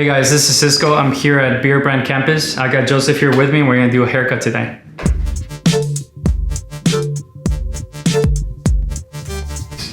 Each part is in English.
Hey guys, this is Cisco. I'm here at Beardbrand campus. I got Joseph here with me and we're gonna do a haircut today.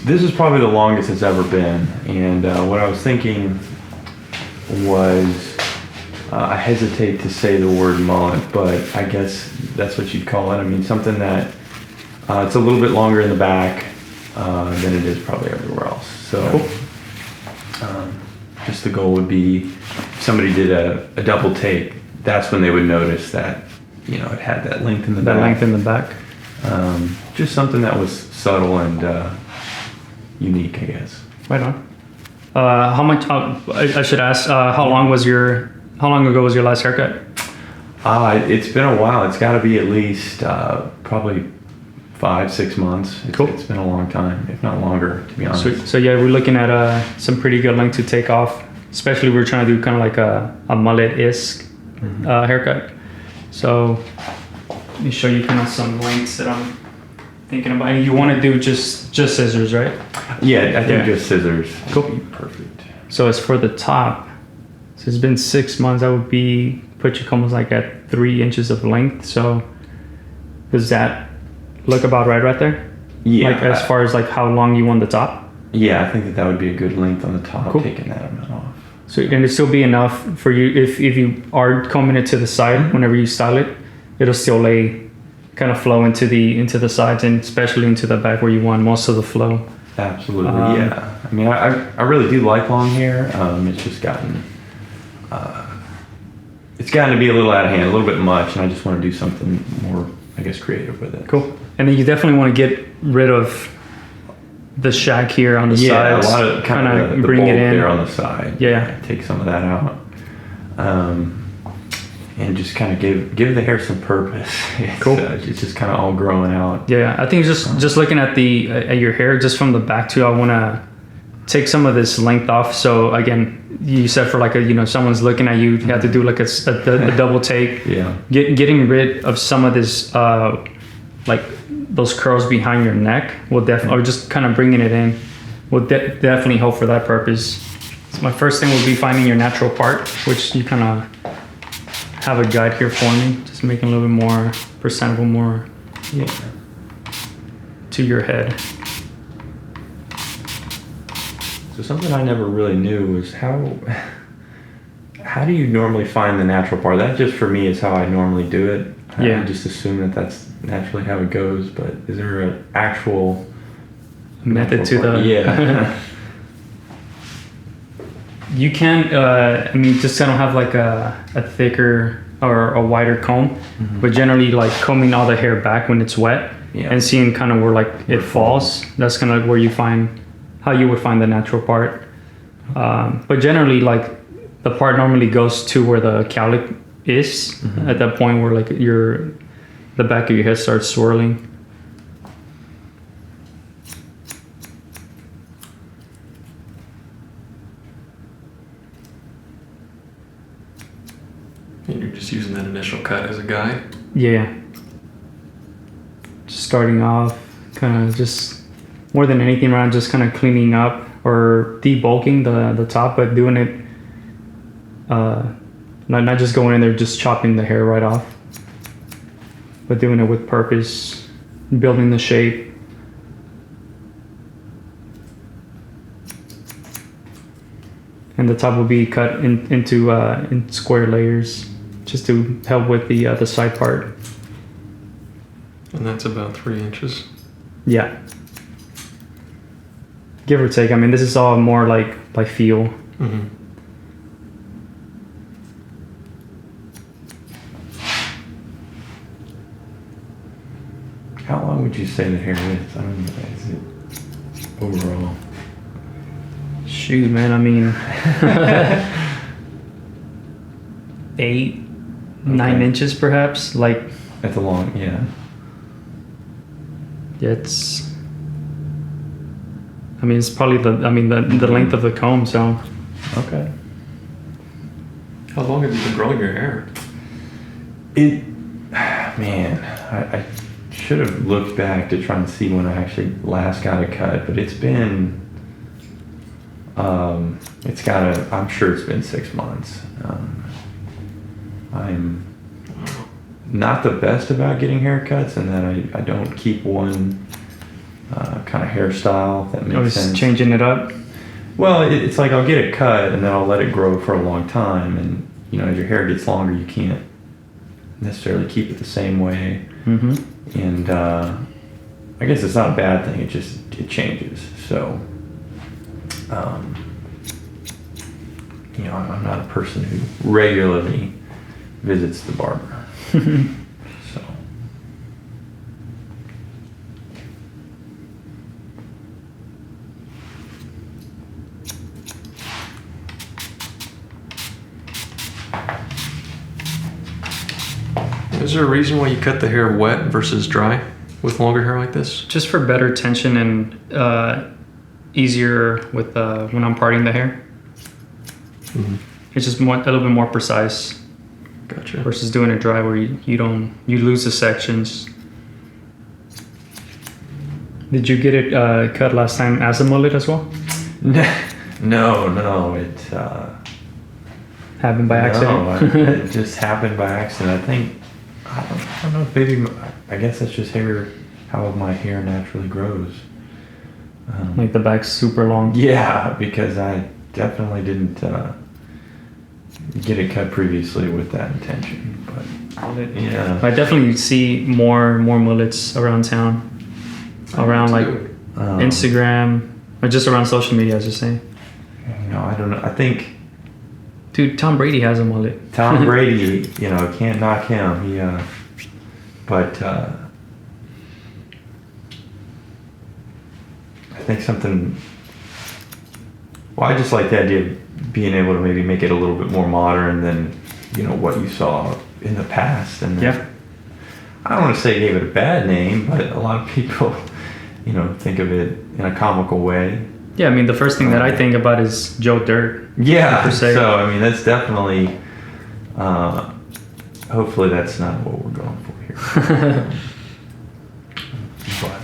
This is probably the longest it's ever been, and what I was thinking was, I hesitate to say the word mullet, but I guess that's what you'd call it. I mean, something that it's a little bit longer in the back than it is probably everywhere else. So just the goal would be, if somebody did a double take, that's when they would notice that, you know, it had that length in the back. That length in the back. Just something that was subtle and unique, I guess. Right on. How much? I should ask. How long ago was your last haircut? It's been a while. It's got to be at least probably 5-6 months. Cool. It's been a long time, if not longer, to be honest. So yeah, we're looking at some pretty good length to take off. Especially we're trying to do kind of like a mullet-esque haircut. So let me show you kind of some lengths that I'm thinking about. And you want to do just scissors, right? Yeah, I think just scissors. Cool. Would be perfect. So as for the top, so it's been 6 months. I would put you almost like at 3 inches of length. So does that look about right there? Yeah. Like as far as like how long you want the top? Yeah, I think that would be a good length on the top, Cool. taking that amount off. So and it'll still be enough for you if you are combing it to the side. Whenever you style it, it'll still kind of flow into the sides and especially into the back where you want most of the flow. Absolutely, yeah. I mean, I really do like long hair. It's just gotten to be a little out of hand, a little bit much, and I just want to do something more, I guess, creative with it. Cool. And then you definitely want to get rid of the shag here on the sides. Yeah, a lot of kind of the bring bulb it in there on the side. Yeah. Take some of that out. And just kind of give the hair some purpose. Cool. It's just kind of all growing out. Yeah, I think just looking at at your hair just from the back too, I want to take some of this length off. So again, you said for like someone's looking at you have to do like a double take. Yeah. Getting rid of some of this like those curls behind your neck will definitely, or just kind of bringing it in, will definitely help for that purpose. So my first thing would be finding your natural part, which you kind of have a guide here for me, just making a little bit more presentable, more to your head. So something I never really knew was how do you normally find the natural part? That just for me is how I normally do it. Yeah. I just assume that that's naturally how it goes, but is there an actual method to part? Yeah. You can, just kind of have like a thicker or a wider comb, but generally like combing all the hair back when it's wet and seeing kind of where like it falls. That's kind of where you find how you would find the natural part. But generally like the part normally goes to where the cowlick is at that point where like the back of your head starts swirling. And you're just using that initial cut as a guide? Yeah. Just starting off, kind of just more than anything around just kind of cleaning up or debulking the top, but doing it, not just going in there just chopping the hair right off, but doing it with purpose, building the shape. And the top will be cut into in square layers, just to help with the side part. And that's about 3 inches. Yeah. Give or take. I mean, this is all more like by feel. Mm-hmm. How long would you say the hair is? I don't know. Is it overall? Shoot, man. I mean, 8, 9 inches perhaps. Like, That's a long, yeah. it's. I mean, it's probably the length of the comb. So. Okay. How long have you been growing your hair? I should have looked back to try and see when I actually last got a cut, but it's been I'm sure it's been 6 months. I'm not the best about getting haircuts, and that I don't keep one kind of hairstyle, if that makes sense. Changing it up. Well, it's like I'll get it cut and then I'll let it grow for a long time, and as your hair gets longer, you can't necessarily keep it the same way. Mm-hmm. And I guess it's not a bad thing. It changes. So, I'm not a person who regularly visits the barber. So. Is there a reason why you cut the hair wet versus dry with longer hair like this? Just for better tension and easier with when I'm parting the hair. Mm-hmm. It's just a little bit more precise. Gotcha. Versus doing it dry where you lose the sections. Did you get it cut last time as a mullet as well? No, it Happened by accident? No, it just happened by accident. I don't know, maybe, I guess that's just how my hair naturally grows. Like the back's super long? Yeah, because I definitely didn't get it cut previously with that intention. But yeah, I definitely see more mullets around town. Around like Instagram, or just around social media, as you say. I don't know. I think... Dude, Tom Brady has a mullet. Tom Brady, can't knock him. But I think something. Well, I just like the idea of being able to maybe make it a little bit more modern than what you saw in the past. And yeah, I don't want to say it gave it a bad name, but a lot of people, think of it in a comical way. Yeah, I mean, the first thing that I think about is Joe Dirt. Yeah, per se. so I mean, that's definitely. Hopefully, that's not what we're going for here. But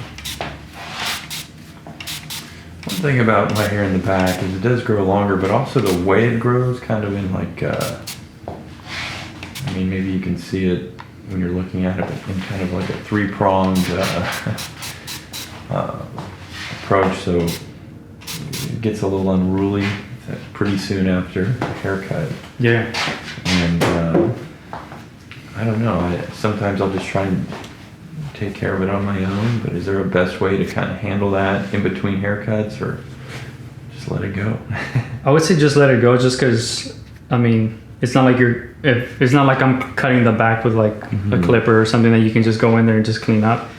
one thing about my hair in the back is it does grow longer, but also the way it grows, kind of in like. Maybe you can see it when you're looking at it, but in kind of like a 3-pronged approach. So it gets a little unruly pretty soon after the haircut. Yeah. And I don't know. Sometimes I'll just try and take care of it on my own. But is there a best way to kind of handle that in between haircuts, or just let it go? I would say just let it go, just because it's not like it's not like I'm cutting the back with like a clipper or something that you can just go in there and just clean up.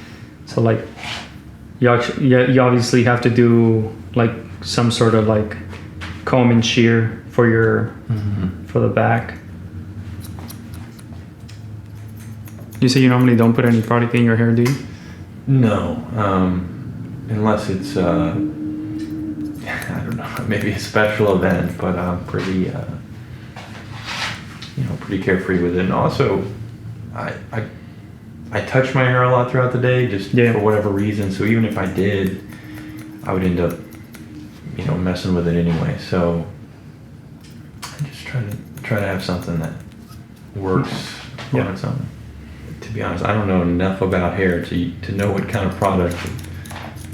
So like you obviously have to do like some sort of like comb and shear for for the back. You say you normally don't put any product in your hair, do you? No, unless it's I don't know, maybe a special event, but I'm pretty pretty carefree with it. And also I touch my hair a lot throughout the day, just for whatever reason. So even if I did, I would end up messing with it anyway. So I just try to have something that works on its own. To be honest, I don't know enough about hair to know what kind of product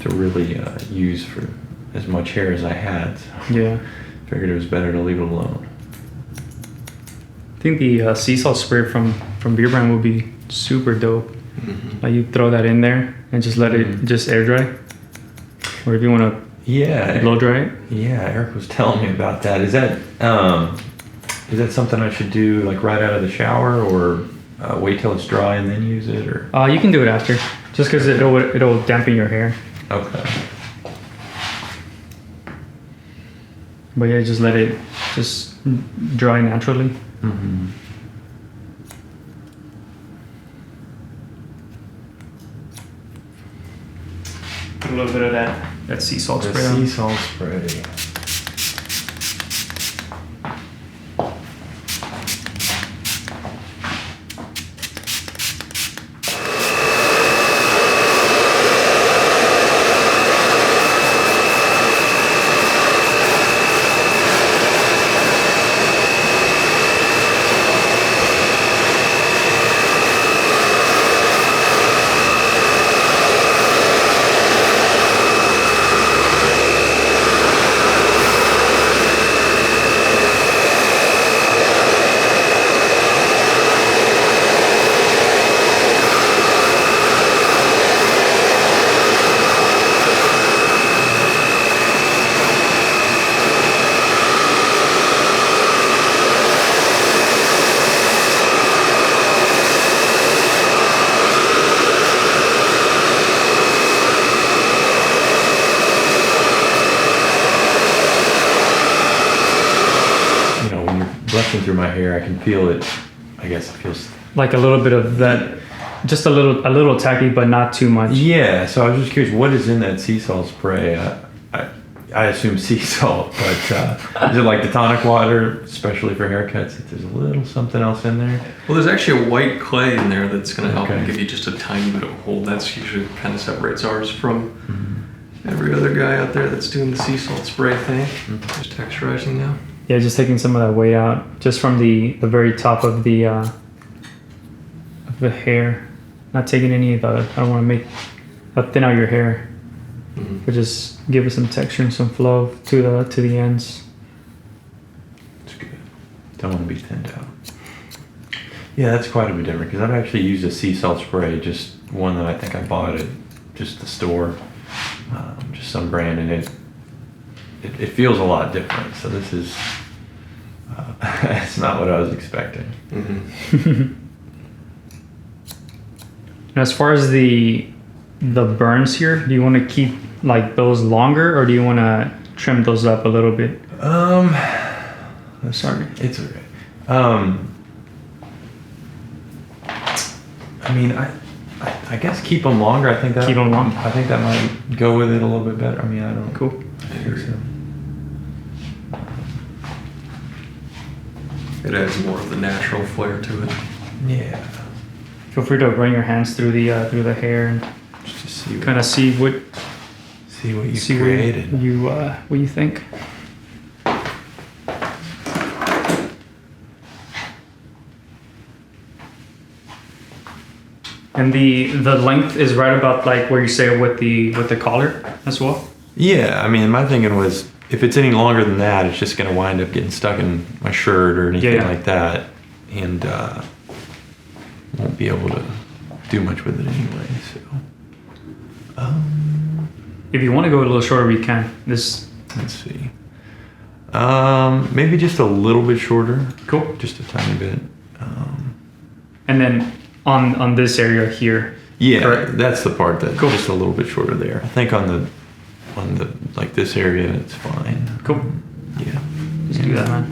to really use for as much hair as I had. So figured it was better to leave it alone. I think the sea salt spray from Beardbrand would be super dope. Mm-hmm. Like you throw that in there and just let it just air dry, or if you want to blow dry it. Yeah, Eric was telling me about that. Is that something I should do like right out of the shower, or wait till it's dry and then use it, or? You can do it after, just because it'll dampen your hair. Okay. But yeah, just let it just dry naturally. Mm-hmm. Put a little bit of that sea salt spray on. Sea salt spray. rushing through my hair, I can feel it. I guess it feels like a little bit of that, just a little tacky, but not too much. Yeah, so I was just curious, what is in that sea salt spray? I assume sea salt, but is it like the tonic water, especially for haircuts? If there's a little something else in there? Well, there's actually a white clay in there that's going to help Okay. give you just a tiny bit of a hold. That's usually kind of separates ours from every other guy out there that's doing the sea salt spray thing. Just texturizing now. Yeah, just taking some of that weight out, just from the very top of the hair. Not taking any of the. I don't want to thin out your hair, but just give it some texture and some flow to the ends. It's good. Don't want to be thinned out. Yeah, that's quite a bit different because I've actually used a sea salt spray, just one that I think I bought at just the store, just some brand, and it feels a lot different. So this is it's not what I was expecting. As far as the burns here, do you want to keep like those longer, or do you want to trim those up a little bit? Sorry, it's okay. I mean, I guess keep them longer. I think that Keep 'em long? I think that might go with it a little bit better. I mean, I don't. Cool. I think so. It adds more of the natural flair to it. Yeah. Feel free to run your hands through the hair and Just to see kind of see what you created. what you think. And the length is right about like where you say with the collar as well. Yeah, I mean, my thinking was if it's any longer than that, it's just going to wind up getting stuck in my shirt or anything Yeah. like that, and won't be able to do much with it anyway. So, If you want to go a little shorter, we can. This let's see. Maybe just a little bit shorter. cool. Just a tiny bit. And then on this area here. Yeah, correct? that's the part that Cool. just a little bit shorter there. I think on the like this area, it's fine. Cool. Yeah. Just do that, man.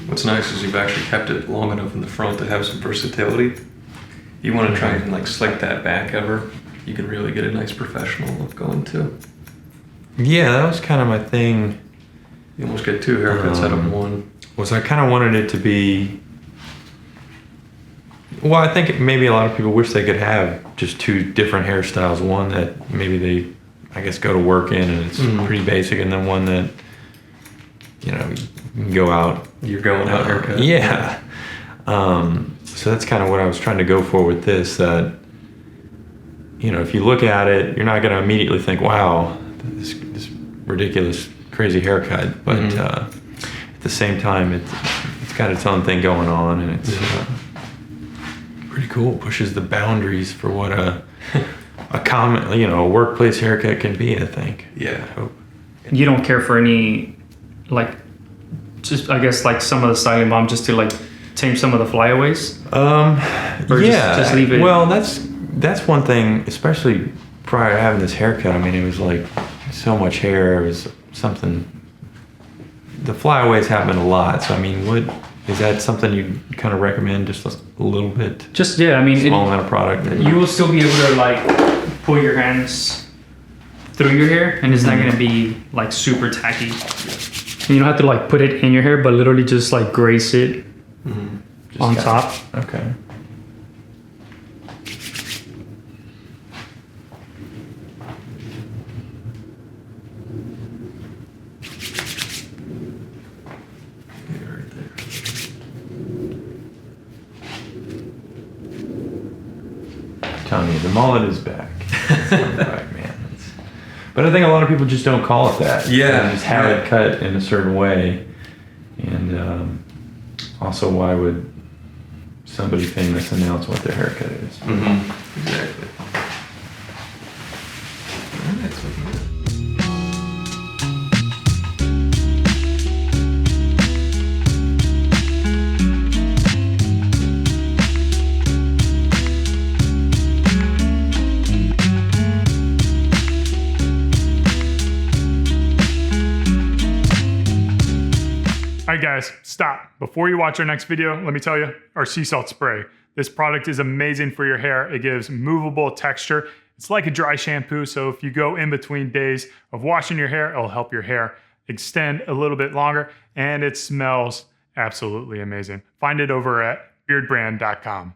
What's nice is you've actually kept it long enough in the front to have some versatility. You want to try and like slick that back ever, you can really get a nice professional look going too. Yeah, that was kind of my thing. You almost get two haircuts out of one. Was I kind of wanted it to be. Well, I think maybe a lot of people wish they could have just two different hairstyles. One that maybe they, I guess, go to work in and it's pretty basic, and then one that, you know, you can go out. You're going out haircut. Yeah. So that's kind of what I was trying to go for with this. That, you know, if you look at it, you're not going to immediately think, "Wow, this ridiculous, crazy haircut." But at the same time, it's got its own thing going on, and it's pretty cool. It pushes the boundaries for what a common, you know, a workplace haircut can be. I think. Yeah. I hope. You don't care for any, like, just I guess like some of the styling bomb just to like tame some of the flyaways. Or Yeah. just leave it. Well, that's one thing, especially prior to having this haircut. I mean, it was like so much hair. It was something. The flyaways happen a lot. So I mean, is that something you kind of recommend? Just a little bit, Just I mean, small amount of product. you will still be able to like pull your hands through your hair, and it's not gonna be like super tacky. And you don't have to like put it in your hair, but literally just like grace it Just on got- top. Okay. Yeah, right there. Telling you, the mullet is back. It's coming back, man. But I think a lot of people just don't call it that. Yeah, They just have right. it cut in a certain way. And also, why would somebody famous announce what their haircut is? Exactly. Alright, that's looking good. All right, right, guys, stop. Before you watch our next video, let me tell you, our sea salt spray. This product is amazing for your hair. It gives movable texture. It's like a dry shampoo, so if you go in between days of washing your hair, it'll help your hair extend a little bit longer, and it smells absolutely amazing. Find it over at beardbrand.com.